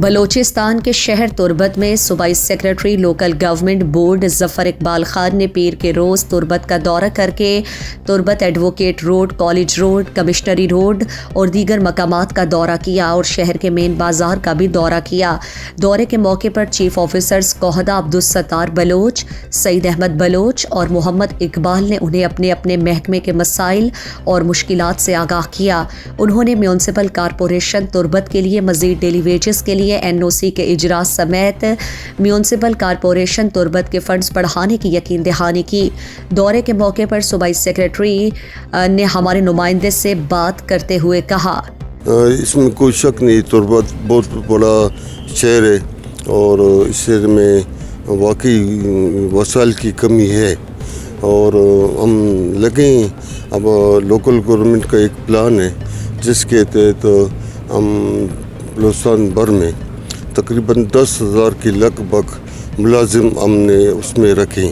بلوچستان کے شہر تربت میں صوبائی سیکرٹری لوکل گورنمنٹ بورڈ ظفر اقبال خان نے پیر کے روز تربت کا دورہ کر کے Turbat advocate road, college road, کمشنری روڈ اور دیگر مقامات کا دورہ کیا اور شہر کے مین بازار کا بھی دورہ کیا۔ دورے کے موقع پر چیف آفیسرز کوہدہ عبدالستار بلوچ، سعید احمد بلوچ اور محمد اقبال نے انہیں اپنے اپنے محکمے کے مسائل اور مشکلات سے آگاہ کیا۔ انہوں نے میونسپل کارپوریشن تربت کے لیے مزید ڈیلی ویجز کے لیے NOC کے اجراء سمیت میونسپل کارپوریشن تربت کے فنڈز بڑھانے کی یقین دہانی کی۔ دورے کے موقع پر صوبائی سیکرٹری نے ہمارے نمائندے سے بات کرتے ہوئے کہا، اس میں کوئی شک نہیں، تربت بہت بڑا شہر ہے اور اس شہر میں واقعی وسائل کی کمی ہے اور ہم لگیں اب لوکل گورنمنٹ کا ایک پلان ہے جس کے تحت ہم بلوچستان بھر میں تقریباً 10,000 کے لگ بھگ ملازم ہم نے اس میں رکھے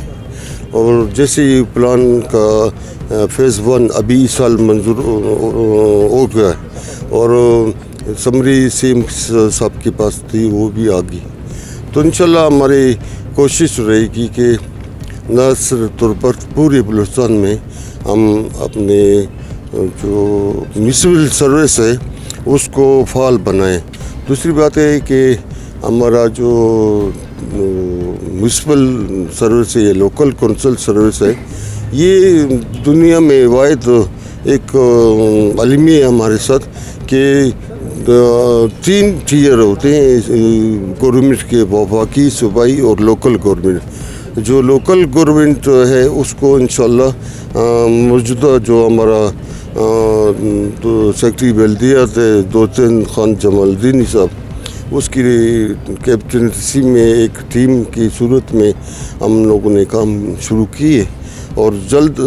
اور جیسے یہ پلان کا فیز 1 ابھی اس سال منظور ہو گیا اور سمری سیم صاحب کے پاس تھی وہ بھی آ گئی، تو انشاءاللہ ہماری کوشش رہے گی کہ نہ صرف تربت پورے بلوچستان میں ہم اپنے جو میونسپل سروس ہے اس کو فعال بنائیں۔ دوسری بات ہے کہ ہمارا جو میونسپل سروس ہے، یہ لوکل کونسل سروس ہے، یہ دنیا میں واحد ایک عالمی ہے ہمارے ساتھ کہ 3 ٹیئر ہوتے ہیں گورنمنٹ کے، وفاقی، صوبائی اور لوکل گورنمنٹ۔ جو لوکل گورنمنٹ ہے اس کو انشاءاللہ موجودہ جو ہمارا سیکرٹری بلدیات ہے دوتن خان جمال الدین صاحب، اس کی کیپٹنسی میں ایک ٹیم کی صورت میں ہم لوگوں نے کام شروع کیے اور جلد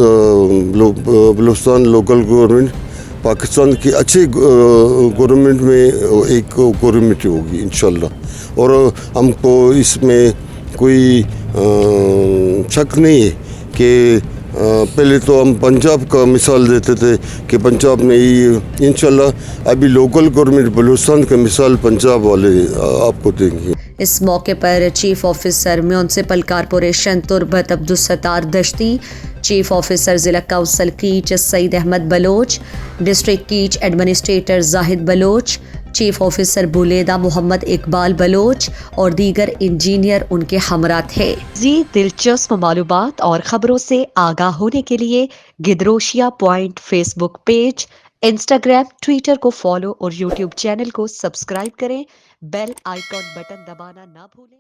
بلوچستان لوکل گورنمنٹ پاکستان کی اچھے گورنمنٹ میں ایک گورنمنٹ ہوگی انشاءاللہ، اور ہم کو اس میں کوئی شک نہیں ہے کہ پہلے تو ہم پنجاب کا مثال دیتے تھے کہ پنجاب میں ہی انشاءاللہ ابھی لوکل گورنمنٹ بلوچستان کا مثال پنجاب والے آپ کو دیں گے۔ اس موقع پر chief officer municipal corporation Turbat Abdul Sattar Dashti, chief officer ضلع council Kech Saeed Ahmed Baloch, district Kech administrator Zahid Baloch, chief officer Buleda Muhammad Iqbal Baloch اور دیگر انجینئر ان کے ہمراہ تھے۔ مزید دلچسپ معلومات اور خبروں سے آگاہ ہونے کے لیے Gedrosia point Facebook page, Instagram, Twitter کو فالو اور یوٹیوب چینل کو سبسکرائب کریں۔ بیل آئیکن بٹن دبانا نہ بھولیں۔